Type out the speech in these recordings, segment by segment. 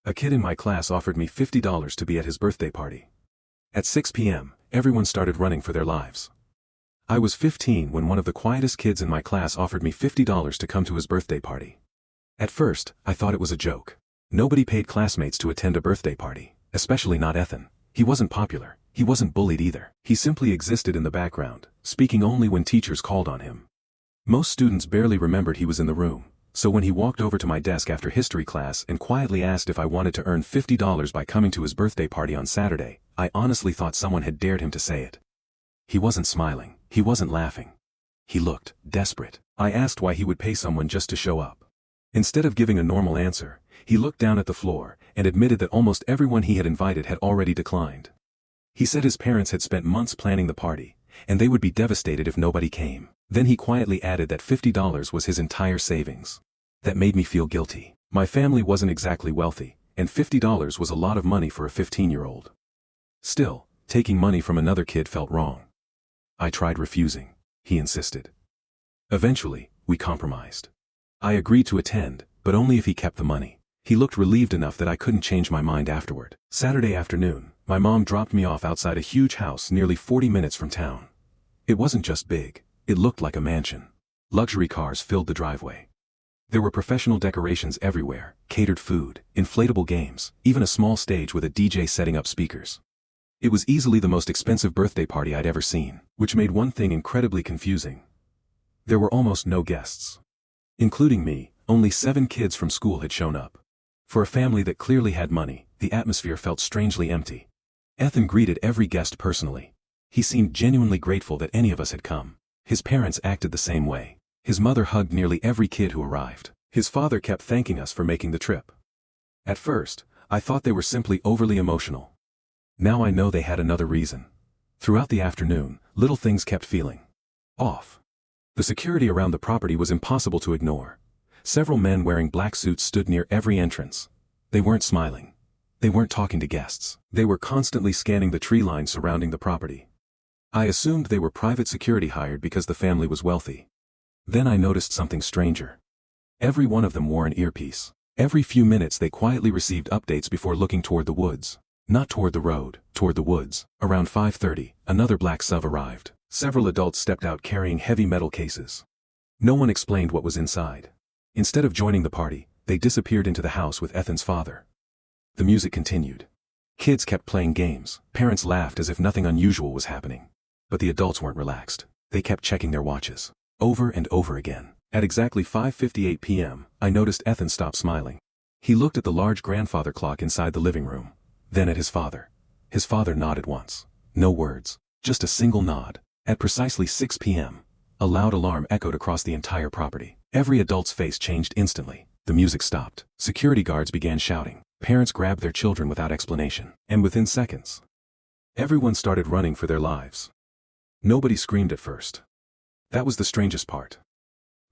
A kid in my class offered me $50 to be at his birthday party. At 6 p.m., everyone started running for their lives. I was 15 when one of the quietest kids in my class offered me $50 to come to his birthday party. At first, I thought it was a joke. Nobody paid classmates to attend a birthday party, especially not Ethan. He wasn't popular. He wasn't bullied either. He simply existed in the background, speaking only when teachers called on him. Most students barely remembered he was in the room, so when he walked over to my desk after history class and quietly asked if I wanted to earn $50 by coming to his birthday party on Saturday, I honestly thought someone had dared him to say it. He wasn't smiling. He wasn't laughing. He looked desperate. I asked why he would pay someone just to show up. Instead of giving a normal answer, he looked down at the floor and admitted that almost everyone he had invited had already declined. He said his parents had spent months planning the party, and they would be devastated if nobody came. Then he quietly added that $50 was his entire savings. That made me feel guilty. My family wasn't exactly wealthy, and $50 was a lot of money for a 15-year-old. Still, taking money from another kid felt wrong. I tried refusing. He insisted. Eventually, we compromised. I agreed to attend, but only if he kept the money. He looked relieved enough that I couldn't change my mind afterward. Saturday afternoon, my mom dropped me off outside a huge house nearly 40 minutes from town. It wasn't just big, it looked like a mansion. Luxury cars filled the driveway. There were professional decorations everywhere, catered food, inflatable games, even a small stage with a DJ setting up speakers. It was easily the most expensive birthday party I'd ever seen, which made one thing incredibly confusing. There were almost no guests. Including me, only 7 kids from school had shown up. For a family that clearly had money, the atmosphere felt strangely empty. Ethan greeted every guest personally. He seemed genuinely grateful that any of us had come. His parents acted the same way. His mother hugged nearly every kid who arrived. His father kept thanking us for making the trip. At first, I thought they were simply overly emotional. Now I know they had another reason. Throughout the afternoon, little things kept feeling off. The security around the property was impossible to ignore. Several men wearing black suits stood near every entrance. They weren't smiling. They weren't talking to guests. They were constantly scanning the tree line surrounding the property. I assumed they were private security hired because the family was wealthy. Then I noticed something stranger. Every one of them wore an earpiece. Every few minutes they quietly received updates before looking toward the woods. Not toward the road, toward the woods. Around 5:30, another black SUV arrived. Several adults stepped out carrying heavy metal cases. No one explained what was inside. Instead of joining the party, they disappeared into the house with Ethan's father. The music continued. Kids kept playing games. Parents laughed as if nothing unusual was happening. But the adults weren't relaxed. They kept checking their watches. Over and over again. At exactly 5:58 p.m., I noticed Ethan stop smiling. He looked at the large grandfather clock inside the living room. Then at his father. His father nodded once. No words. Just a single nod. At precisely 6 p.m., a loud alarm echoed across the entire property. Every adult's face changed instantly. The music stopped. Security guards began shouting. Parents grabbed their children without explanation. And within seconds, everyone started running for their lives. Nobody screamed at first. That was the strangest part.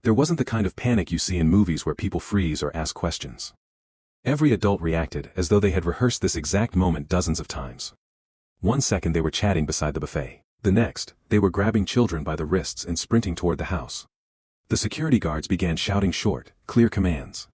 There wasn't the kind of panic you see in movies where people freeze or ask questions. Every adult reacted as though they had rehearsed this exact moment dozens of times. 1 second they were chatting beside the buffet. The next, they were grabbing children by the wrists and sprinting toward the house. The security guards began shouting short, clear commands.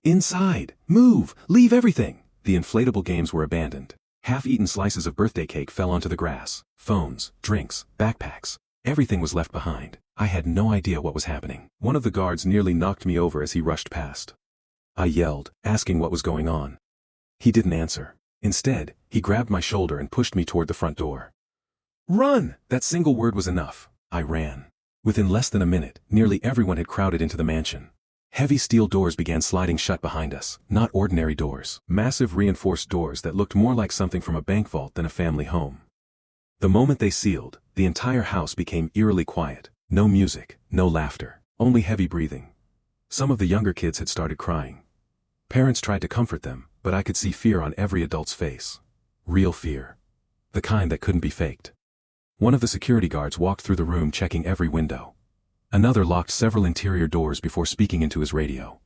Inside! Move! Leave everything! The inflatable games were abandoned. Half-eaten slices of birthday cake fell onto the grass. Phones, drinks, backpacks. Everything was left behind. I had no idea what was happening. One of the guards nearly knocked me over as he rushed past. I yelled, asking what was going on. He didn't answer. Instead, he grabbed my shoulder and pushed me toward the front door. Run! That single word was enough. I ran. Within less than a minute, nearly everyone had crowded into the mansion. Heavy steel doors began sliding shut behind us, not ordinary doors. Massive reinforced doors that looked more like something from a bank vault than a family home. The moment they sealed, the entire house became eerily quiet. No music, no laughter, only heavy breathing. Some of the younger kids had started crying. Parents tried to comfort them, but I could see fear on every adult's face. Real fear. The kind that couldn't be faked. One of the security guards walked through the room checking every window. Another locked several interior doors before speaking into his radio.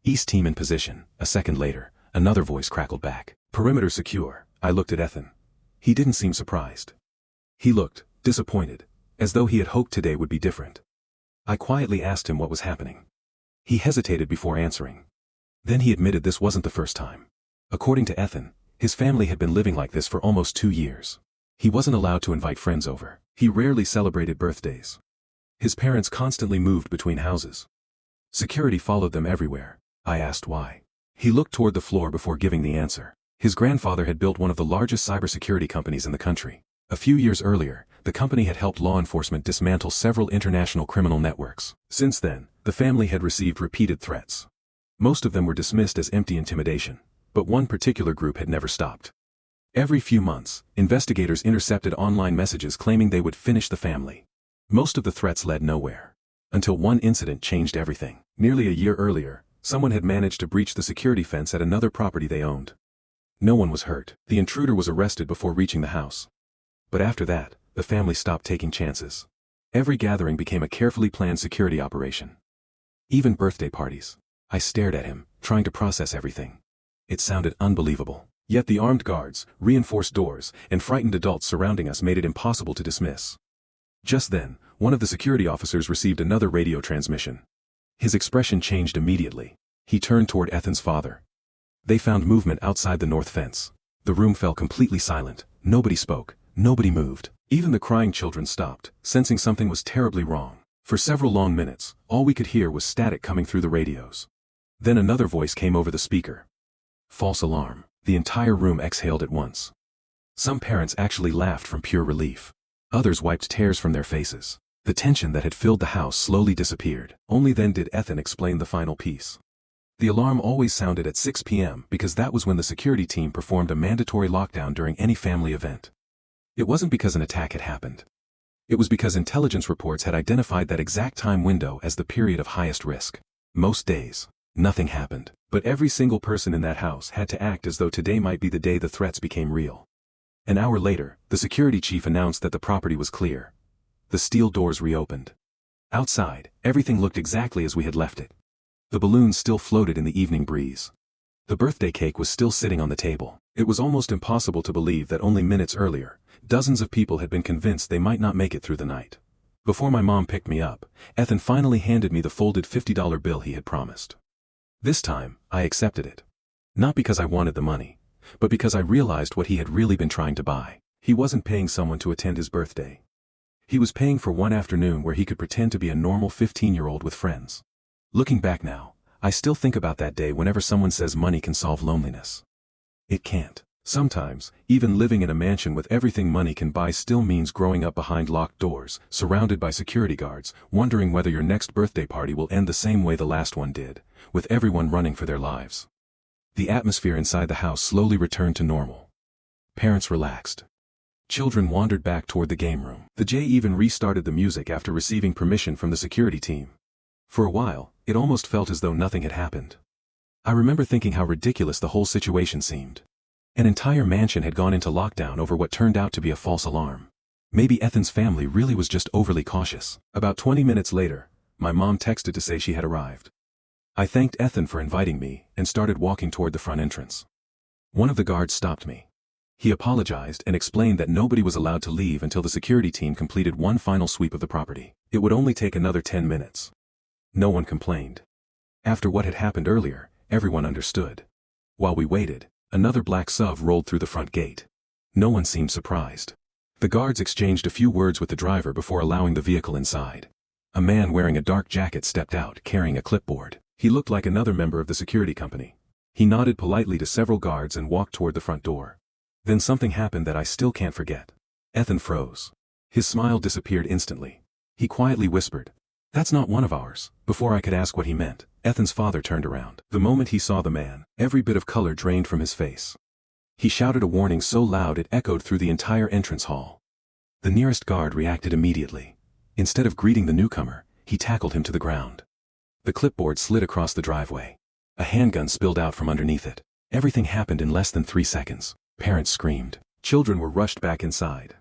East team in position. A second later, another voice crackled back. Perimeter secure. I looked at Ethan. He didn't seem surprised. He looked disappointed, as though he had hoped today would be different. I quietly asked him what was happening. He hesitated before answering. Then he admitted this wasn't the first time. According to Ethan, his family had been living like this for almost 2 years. He wasn't allowed to invite friends over. He rarely celebrated birthdays. His parents constantly moved between houses. Security followed them everywhere. I asked why. He looked toward the floor before giving the answer. His grandfather had built one of the largest cybersecurity companies in the country. A few years earlier, the company had helped law enforcement dismantle several international criminal networks. Since then, the family had received repeated threats. Most of them were dismissed as empty intimidation, but one particular group had never stopped. Every few months, investigators intercepted online messages claiming they would finish the family. Most of the threats led nowhere. Until one incident changed everything. Nearly a year earlier, someone had managed to breach the security fence at another property they owned. No one was hurt. The intruder was arrested before reaching the house. But after that, the family stopped taking chances. Every gathering became a carefully planned security operation. Even birthday parties. I stared at him, trying to process everything. It sounded unbelievable. Yet the armed guards, reinforced doors, and frightened adults surrounding us made it impossible to dismiss. Just then, one of the security officers received another radio transmission. His expression changed immediately. He turned toward Ethan's father. They found movement outside the north fence. The room fell completely silent. Nobody spoke. Nobody moved. Even the crying children stopped, sensing something was terribly wrong. For several long minutes, all we could hear was static coming through the radios. Then another voice came over the speaker. False alarm. The entire room exhaled at once. Some parents actually laughed from pure relief. Others wiped tears from their faces. The tension that had filled the house slowly disappeared. Only then did Ethan explain the final piece. The alarm always sounded at 6 p.m. because that was when the security team performed a mandatory lockdown during any family event. It wasn't because an attack had happened. It was because intelligence reports had identified that exact time window as the period of highest risk. Most days, nothing happened, but every single person in that house had to act as though today might be the day the threats became real. An hour later, the security chief announced that the property was clear. The steel doors reopened. Outside, everything looked exactly as we had left it. The balloons still floated in the evening breeze. The birthday cake was still sitting on the table. It was almost impossible to believe that only minutes earlier, dozens of people had been convinced they might not make it through the night. Before my mom picked me up, Ethan finally handed me the folded $50 bill he had promised. This time, I accepted it. Not because I wanted the money, but because I realized what he had really been trying to buy. He wasn't paying someone to attend his birthday. He was paying for one afternoon where he could pretend to be a normal 15-year-old with friends. Looking back now, I still think about that day whenever someone says money can solve loneliness. It can't. Sometimes, even living in a mansion with everything money can buy still means growing up behind locked doors, surrounded by security guards, wondering whether your next birthday party will end the same way the last one did, with everyone running for their lives. The atmosphere inside the house slowly returned to normal. Parents relaxed. Children wandered back toward the game room. The J even restarted the music after receiving permission from the security team. For a while, it almost felt as though nothing had happened. I remember thinking how ridiculous the whole situation seemed. An entire mansion had gone into lockdown over what turned out to be a false alarm. Maybe Ethan's family really was just overly cautious. About 20 minutes later, my mom texted to say she had arrived. I thanked Ethan for inviting me and started walking toward the front entrance. One of the guards stopped me. He apologized and explained that nobody was allowed to leave until the security team completed one final sweep of the property. It would only take another 10 minutes. No one complained. After what had happened earlier, everyone understood. While we waited, another black SUV rolled through the front gate. No one seemed surprised. The guards exchanged a few words with the driver before allowing the vehicle inside. A man wearing a dark jacket stepped out, carrying a clipboard. He looked like another member of the security company. He nodded politely to several guards and walked toward the front door. Then something happened that I still can't forget. Ethan froze. His smile disappeared instantly. He quietly whispered, "That's not one of ours." Before I could ask what he meant, Ethan's father turned around. The moment he saw the man, every bit of color drained from his face. He shouted a warning so loud it echoed through the entire entrance hall. The nearest guard reacted immediately. Instead of greeting the newcomer, he tackled him to the ground. The clipboard slid across the driveway. A handgun spilled out from underneath it. Everything happened in less than 3 seconds. Parents screamed. Children were rushed back inside.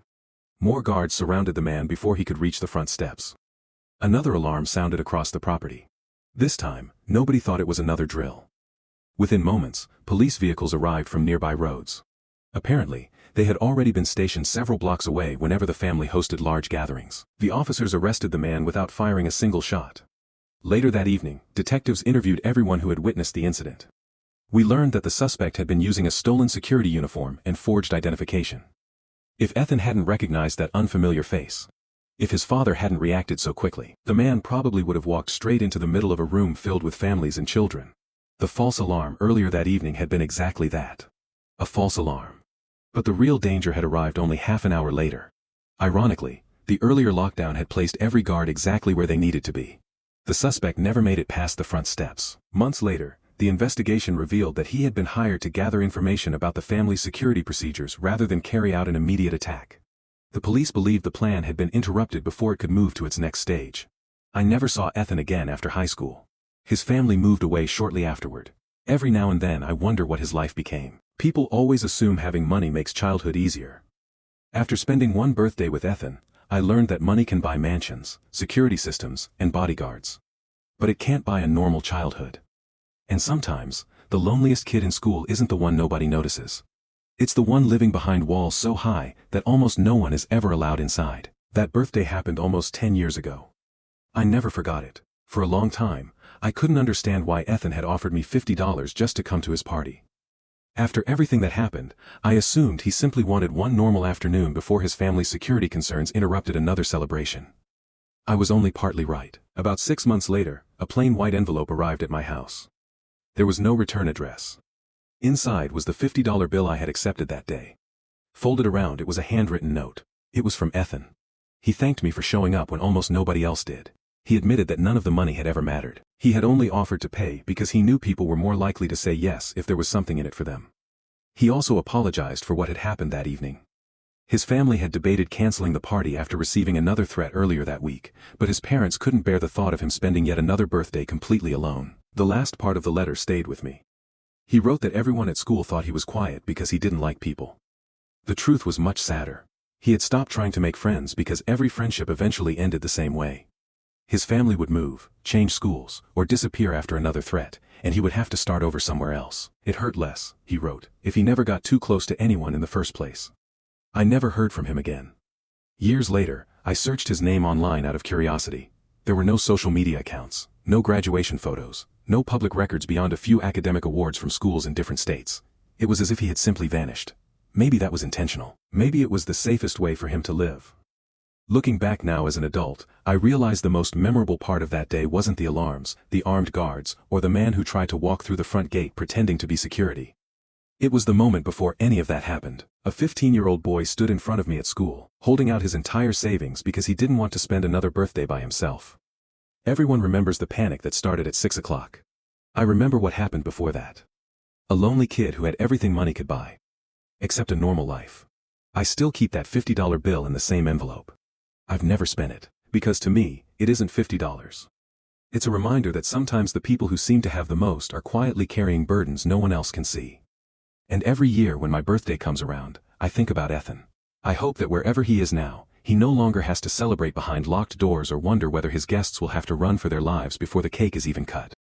More guards surrounded the man before he could reach the front steps. Another alarm sounded across the property. This time, nobody thought it was another drill. Within moments, police vehicles arrived from nearby roads. Apparently, they had already been stationed several blocks away whenever the family hosted large gatherings. The officers arrested the man without firing a single shot. Later that evening, detectives interviewed everyone who had witnessed the incident. We learned that the suspect had been using a stolen security uniform and forged identification. If Ethan hadn't recognized that unfamiliar face, if his father hadn't reacted so quickly, the man probably would have walked straight into the middle of a room filled with families and children. The false alarm earlier that evening had been exactly that. A false alarm. But the real danger had arrived only half an hour later. Ironically, the earlier lockdown had placed every guard exactly where they needed to be. The suspect never made it past the front steps. Months later, the investigation revealed that he had been hired to gather information about the family's security procedures rather than carry out an immediate attack. The police believed the plan had been interrupted before it could move to its next stage. I never saw Ethan again after high school. His family moved away shortly afterward. Every now and then I wonder what his life became. People always assume having money makes childhood easier. After spending one birthday with Ethan, I learned that money can buy mansions, security systems, and bodyguards. But it can't buy a normal childhood. And sometimes, the loneliest kid in school isn't the one nobody notices. It's the one living behind walls so high that almost no one is ever allowed inside. That birthday happened almost 10 years ago. I never forgot it. For a long time, I couldn't understand why Ethan had offered me $50 just to come to his party. After everything that happened, I assumed he simply wanted one normal afternoon before his family's security concerns interrupted another celebration. I was only partly right. About 6 months later, a plain white envelope arrived at my house. There was no return address. Inside was the $50 bill I had accepted that day. Folded around, it was a handwritten note. It was from Ethan. He thanked me for showing up when almost nobody else did. He admitted that none of the money had ever mattered. He had only offered to pay because he knew people were more likely to say yes if there was something in it for them. He also apologized for what had happened that evening. His family had debated canceling the party after receiving another threat earlier that week, but his parents couldn't bear the thought of him spending yet another birthday completely alone. The last part of the letter stayed with me. He wrote that everyone at school thought he was quiet because he didn't like people. The truth was much sadder. He had stopped trying to make friends because every friendship eventually ended the same way. His family would move, change schools, or disappear after another threat, and he would have to start over somewhere else. It hurt less, he wrote, if he never got too close to anyone in the first place. I never heard from him again. Years later, I searched his name online out of curiosity. There were no social media accounts, no graduation photos, no public records beyond a few academic awards from schools in different states. It was as if he had simply vanished. Maybe that was intentional. Maybe it was the safest way for him to live. Looking back now as an adult, I realize the most memorable part of that day wasn't the alarms, the armed guards, or the man who tried to walk through the front gate pretending to be security. It was the moment before any of that happened. A 15-year-old boy stood in front of me at school, holding out his entire savings because he didn't want to spend another birthday by himself. Everyone remembers the panic that started at 6 o'clock. I remember what happened before that. A lonely kid who had everything money could buy. Except a normal life. I still keep that $50 bill in the same envelope. I've never spent it, because to me, it isn't $50. It's a reminder that sometimes the people who seem to have the most are quietly carrying burdens no one else can see. And every year when my birthday comes around, I think about Ethan. I hope that wherever he is now, he no longer has to celebrate behind locked doors or wonder whether his guests will have to run for their lives before the cake is even cut.